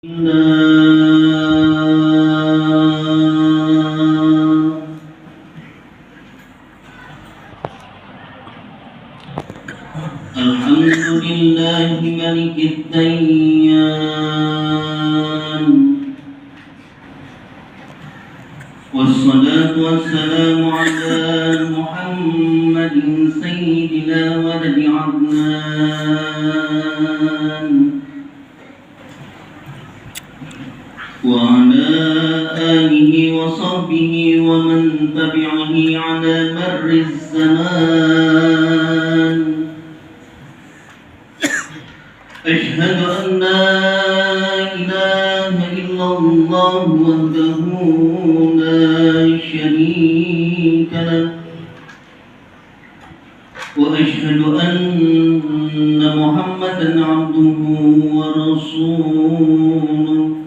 Alhamdulillah malikid dayyan, wassalatu wassalamu ala Muhammadin sayyidina waladi Adnan wa ala alihi wa sahbihi wa man tabi'ahi ala marriz zaman. Ashhadu an la ilaha illallah wahdahu la syarika lah wa ashhadu anna Muhammadan abduhu wa rasuluh.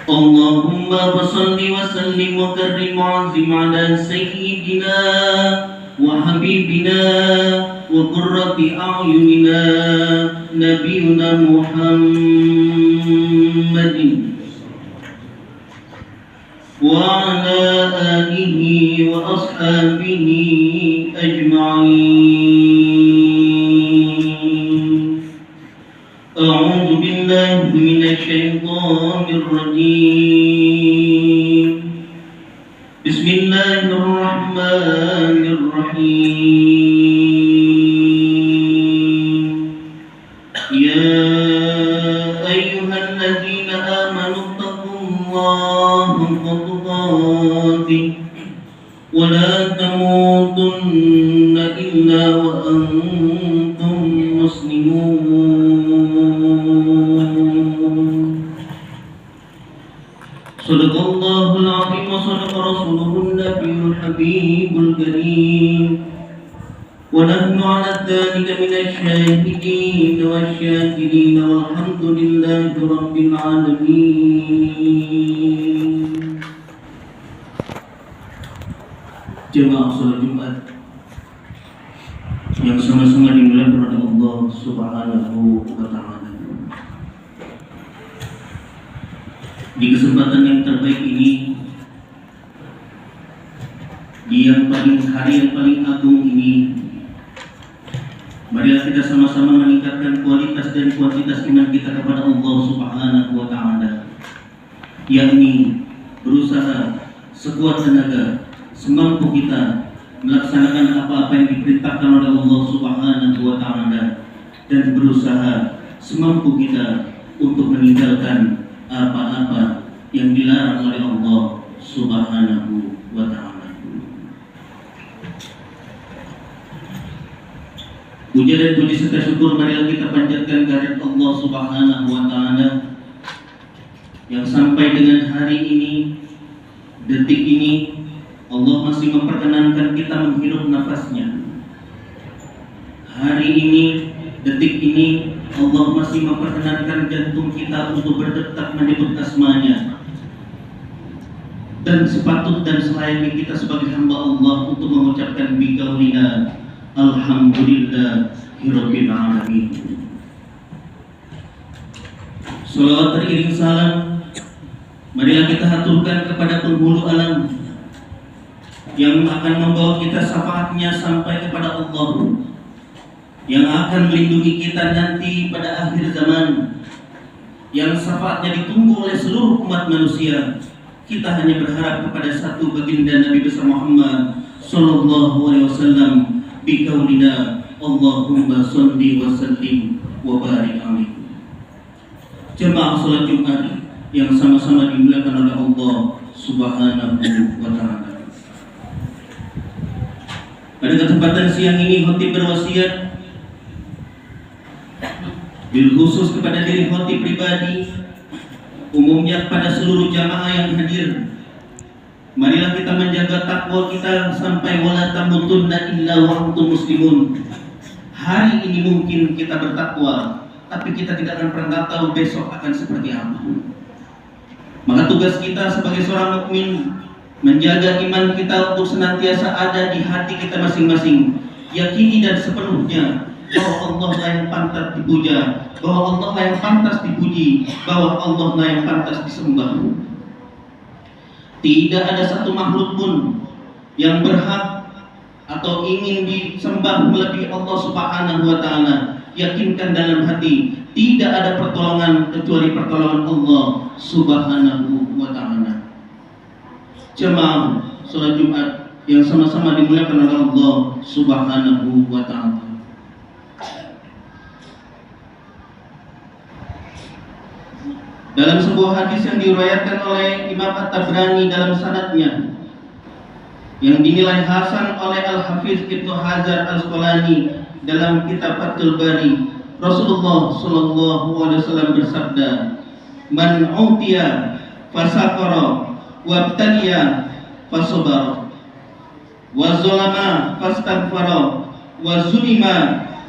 Allahumma salli wa sallim wa karrim wa azim ala sayyidina wa habibina wa qurrati a'yunina nabiyuna Muhammadin wa ala alihi wa ashabihi ajma'in. A'udzu billahi minasy syaithanir rajim. Bismillahirrahmanirrahim. Ya ayyuhalladzina amanu taqullaha haqqa tuqatih wa la tamutunna illa wa antum muslimun. Sadaqallahul azim wa sadaqa rasuluhun nabiyul habibul karim. Wa nahnu ala dhalika minasy syahidin wasyakirin walhamdulillahi rabbil alamin. Jemaah salat Jumat yang sama-sama dimuliakan oleh Allah Subhanahu wa ta'ala. Di kesempatan yang terbaik ini, di hari yang paling agung ini, marilah kita sama-sama meningkatkan kualitas dan kuantitas iman kita kepada Allah Subhanahu wa ta'ala, yakni berusaha sekuat tenaga, semampu kita melaksanakan apa-apa yang diperintahkan oleh Allah Subhanahu wa ta'ala, dan berusaha semampu kita untuk meninggalkan apa-apa yang dilarang oleh Allah Subhanahu wa ta'ala. Puja dan puji serta syukur marilah kita panjatkan kehadirat Allah Subhanahu wa ta'ala yang sampai dengan hari ini, detik ini, Allah masih memperkenankan kita menghirup nafasnya. Hari ini, detik ini, Allah masih memperkenankan jantung kita untuk berdetak menyebut asmanya. Dan sepatut dan selayaknya kita sebagai hamba Allah untuk mengucapkan biqaulina alhamdulillahirabbil alamin. Salawat teriring salam marilah kita haturkan kepada penghulu alam yang akan membawa kita syafaatnya sampai kepada Allah, yang akan melindungi kita nanti pada akhir zaman, yang syafaatnya ditunggu oleh seluruh umat manusia. Kita hanya berharap kepada satu baginda Nabi besar Muhammad sallallahu alaihi wasallam, biqaulina Allahumma shalli wa sallim wa barik alaihi. Jemaah salat Jumat yang sama-sama dimuliakan oleh Allah Subhanahu wa ta'ala. Pada kesempatan siang ini, khotib berwasiat bil khusus kepada diri khotib pribadi, umumnya pada seluruh jamaah yang hadir. Marilah kita menjaga takwa kita sampai wala tamutunna illa wa antum muslimun. Hari ini mungkin kita bertakwa, tapi kita tidak akan pernah tahu besok akan seperti apa. Maka tugas kita sebagai seorang mukmin menjaga iman kita untuk senantiasa ada di hati kita masing-masing. Yakini dan sepenuhnya bahwa Allah lah yang pantas dipuja, bahwa Allah lah yang pantas dipuji, bahwa Allah lah yang pantas disembah. Tidak ada satu makhluk pun yang berhak atau ingin disembah melebihi Allah Subhanahu wa taala. Yakinkan dalam hati, tidak ada pertolongan kecuali pertolongan Allah Subhanahu wa taala. Jemaah salat Jumat yang sama-sama dimuliakan oleh Allah Subhanahu wa taala. Dalam sebuah hadis yang diriwayatkan oleh Imam At-Tabrani dalam sanadnya yang dinilai hasan oleh Al-Hafiz Ibnu Hajar Al-Asqalani dalam kitab Fathul Bari, Rasulullah sallallahu alaihi wasallam bersabda, "Man utiya fasaqara wabtaliya fasabara wa zalama fastaghfara wa zulima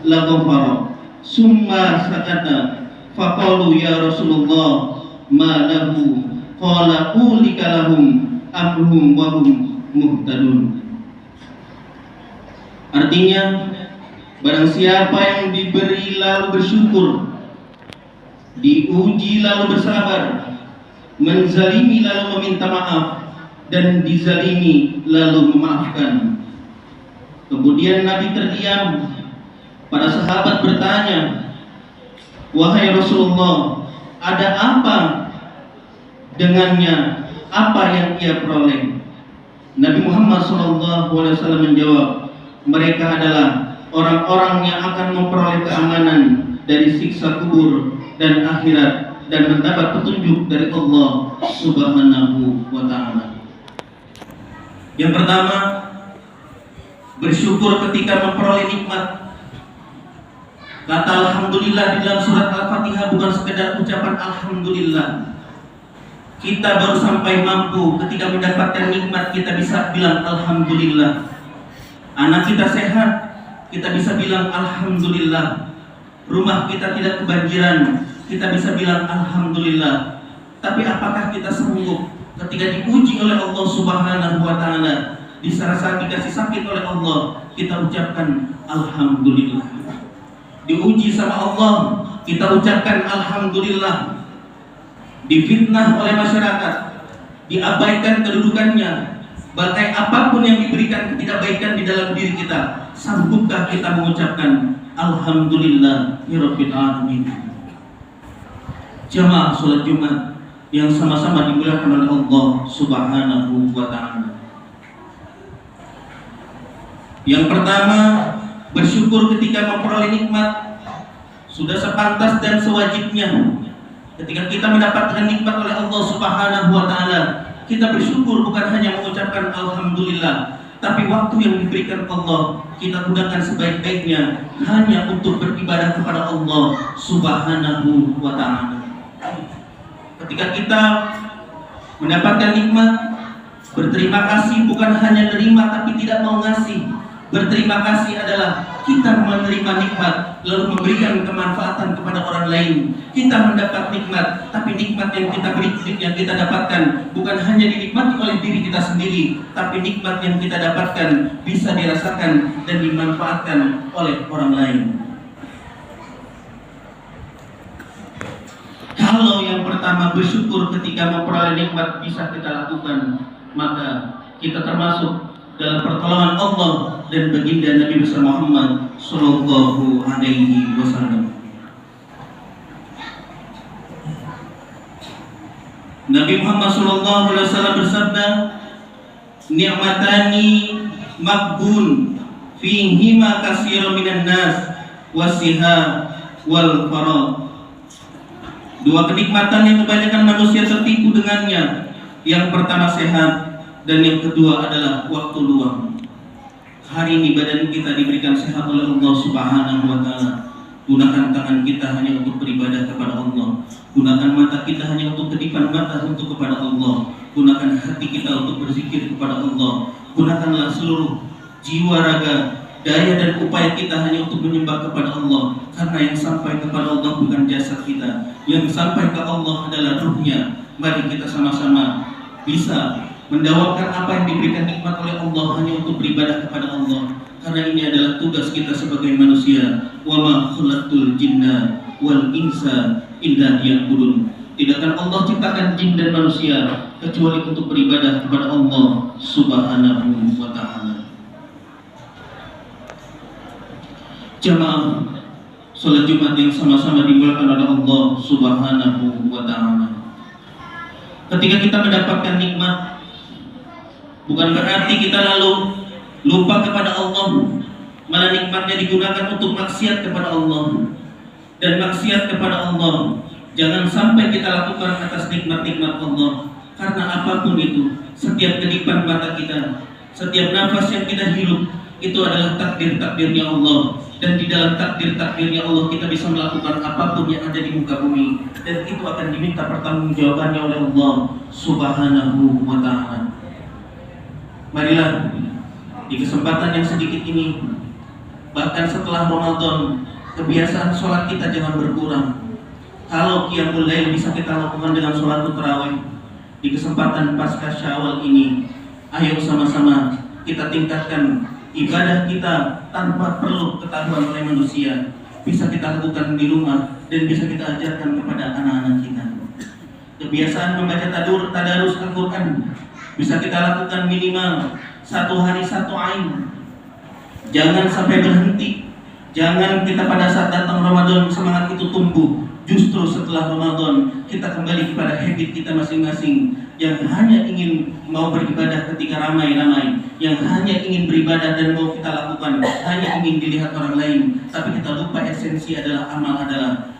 laghfara summa sakata faqalu ya Rasulullah ma lahu qala ulika lahum amruhum wa hum muhtadun." Artinya, barang siapa yang diberi lalu bersyukur, diuji lalu bersabar, menzalimi lalu meminta maaf, dan dizalimi lalu memaafkan. Kemudian Nabi terdiam. Para sahabat bertanya, "Wahai Rasulullah, ada apa dengannya? Apa yang ia peroleh?" Nabi Muhammad SAW menjawab, "Mereka adalah orang-orang yang akan memperoleh keamanan dari siksa kubur dan akhirat dan mendapat petunjuk dari Allah Subhanahu wa taala." Yang pertama, bersyukur ketika memperoleh nikmat. Kata alhamdulillah di dalam surat Al-Fatihah bukan sekedar ucapan alhamdulillah. Kita baru sampai mampu ketika mendapatkan nikmat, kita bisa bilang alhamdulillah. Anak kita sehat, kita bisa bilang alhamdulillah. Rumah kita tidak kebanjiran, kita bisa bilang alhamdulillah. Tapi apakah kita sanggup ketika diuji oleh Allah Subhanahu wa taala, di saat dikasih sakit oleh Allah, kita ucapkan alhamdulillah. Diuji sama Allah, kita ucapkan alhamdulillah. Difitnah oleh masyarakat, diabaikan kedudukannya, bahkan apapun yang diberikan ketidakbaikan di dalam diri kita, sanggupkah kita mengucapkan alhamdulillah ya rabbil alamin? Jamaah salat Jumat yang sama-sama dimuliakan oleh Allah Subhanahu wa taala. Yang pertama, bersyukur ketika memperoleh nikmat. Sudah sepantas dan sewajibnya ketika kita mendapatkan nikmat oleh Allah Subhanahu wa taala, kita bersyukur bukan hanya mengucapkan alhamdulillah, tapi waktu yang diberikan Allah kita gunakan sebaik-baiknya hanya untuk beribadah kepada Allah Subhanahu wa taala. Ketika kita mendapatkan nikmat, berterima kasih bukan hanya menerima tapi tidak mau ngasih. Berterima kasih adalah kita menerima nikmat lalu memberikan kemanfaatan kepada orang lain. Kita mendapat nikmat, tapi nikmat yang kita dapatkan bukan hanya dinikmati oleh diri kita sendiri, tapi nikmat yang kita dapatkan bisa dirasakan dan dimanfaatkan oleh orang lain. Kalau yang pertama bersyukur ketika memperoleh nikmat bisa kita lakukan, maka kita termasuk dalam pertolongan Allah dan baginda Nabi besar Muhammad sallallahu alaihi wasallam. Nabi Muhammad sallallahu alaihi wasallam bersabda, "Ni'matani maghbun fihima katsirun minan nas wasiha wal farad." Dua kenikmatan yang kebanyakan manusia tertipu dengannya. Yang pertama sehat, dan yang kedua adalah waktu luang. Hari ini badan kita diberikan sehat oleh Allah Subhanahu wa taala. Gunakan tangan kita hanya untuk beribadah kepada Allah. Gunakan mata kita hanya untuk kedipan mata untuk kepada Allah. Gunakan hati kita untuk berzikir kepada Allah. Gunakanlah seluruh jiwa, raga, daya dan upaya kita hanya untuk menyembah kepada Allah. Karena yang sampai kepada Allah bukan jasad kita, yang sampai ke Allah adalah ruhnya. Mari kita sama-sama bisa mendawamkan apa yang diberikan nikmat oleh Allah hanya untuk beribadah kepada Allah. karena ini adalah tugas kita sebagai manusia. Wa ma khalaqtul jinna wal insa illa liya'budun. Tidakkan Allah ciptakan jin dan manusia kecuali untuk beribadah kepada Allah Subhanahu wa ta'ala. Jamaah salat Jumat yang sama-sama dimuliakan oleh Allah Subhanahu wa ta'ala. Ketika kita mendapatkan nikmat, bukan berarti kita lalu lupa kepada Allah, malah nikmatnya digunakan untuk maksiat kepada Allah. Dan maksiat kepada Allah jangan sampai kita lakukan atas nikmat-nikmat Allah. Karena apapun itu, setiap kedipan mata kita, setiap nafas yang kita hirup, itu adalah takdir-takdirnya Allah. Dan di dalam takdir-takdirnya Allah kita bisa melakukan apapun yang ada di muka bumi, dan itu akan diminta pertanggungjawabannya oleh Allah Subhanahu wa ta'ala. Marilah di kesempatan yang sedikit ini, bahkan setelah Ramadan, kebiasaan sholat kita jangan berkurang. Kalau qiyamul lail bisa kita lakukan dengan sholat tarawih, di kesempatan pasca Syawal ini, ayo sama-sama kita tingkatkan ibadah kita tanpa perlu ketahuan oleh manusia. Bisa kita lakukan di rumah dan bisa kita ajarkan kepada anak-anak kita. Kebiasaan membaca tadarus Al-Quran bisa kita lakukan minimal 1 hari 1 ain. Jangan sampai berhenti. Jangan kita pada saat datang Ramadan semangat itu tumbuh. Justru setelah Ramadan kita kembali kepada habit kita masing-masing, yang hanya ingin mau beribadah ketika ramai-ramai, yang hanya ingin beribadah dan mau kita lakukan hanya ingin dilihat orang lain, tapi kita lupa esensi adalah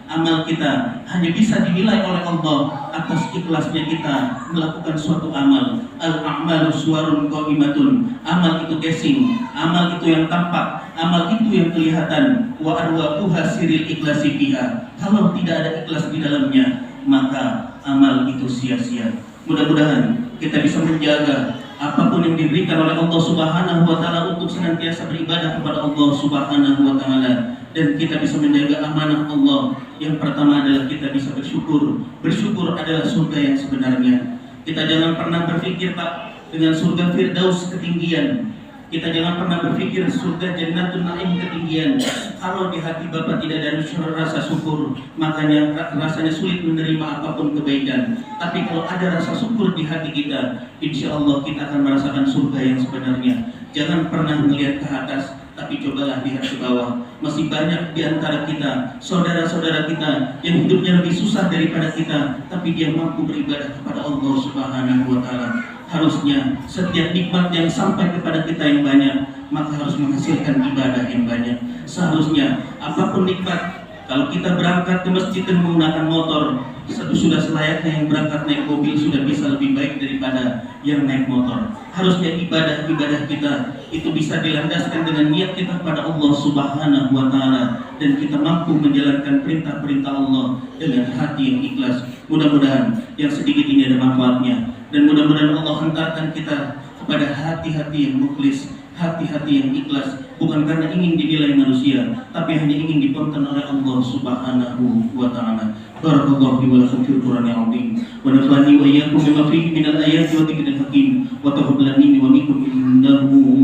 amal kita hanya bisa dinilai oleh Allah atas ikhlasnya kita melakukan suatu amal. Al-a'malu suwarun qa'imatun. Amal itu casing, amal itu yang tampak, amal itu yang kelihatan. Wa arwaquha siril ikhlasi biha. Kalau tidak ada ikhlas di dalamnya, maka amal itu sia-sia. Mudah-mudahan kita bisa menjaga apapun yang diberikan oleh Allah Subhanahu wa ta'ala untuk senantiasa beribadah kepada Allah Subhanahu wa ta'ala, dan kita bisa menjaga amanah Allah. Yang pertama adalah kita bisa bersyukur. Bersyukur adalah surga yang sebenarnya. Kita jangan pernah berpikir Pak dengan surga Firdaus ketinggian. Kita jangan pernah berpikir surga Jannatul Naim ketinggian. Kalau di hati Bapak tidak ada rasa syukur, makanya rasanya sulit menerima apapun kebaikan. Tapi kalau ada rasa syukur di hati kita, insya Allah kita akan merasakan surga yang sebenarnya. Jangan pernah melihat ke atas, tapi cobalah lihat ke bawah. Masih banyak di antara kita, saudara-saudara kita yang hidupnya lebih susah daripada kita, tapi dia mampu beribadah kepada Allah Subhanahu wa ta'ala. Harusnya setiap nikmat yang sampai kepada kita yang banyak, maka harus menghasilkan ibadah yang banyak. Seharusnya apapun nikmat, kalau kita berangkat ke masjid dan menggunakan motor, sudah selayaknya yang berangkat naik mobil sudah bisa lebih baik daripada yang naik motor. Harusnya ibadah-ibadah kita itu bisa dilandaskan dengan niat kita kepada Allah Subhanahu wa ta'ala, dan kita mampu menjalankan perintah-perintah Allah dengan hati yang ikhlas. Mudah-mudahan yang sedikit ini ada manfaatnya, dan mudah-mudahan Allah hantarkan kita kepada hati-hati yang mukhlis, hati-hati yang ikhlas, bukan karena ingin dinilai manusia, tapi hanya ingin diponton oleh Allah Subhanahu wa ta'ala. Barakallahu li wa lakum fil Qur'anil azim wa nafa'ani wa iyyakum bima fihi minal ayati wa dzikril hakim wa taqabbal minni wa minkum innahu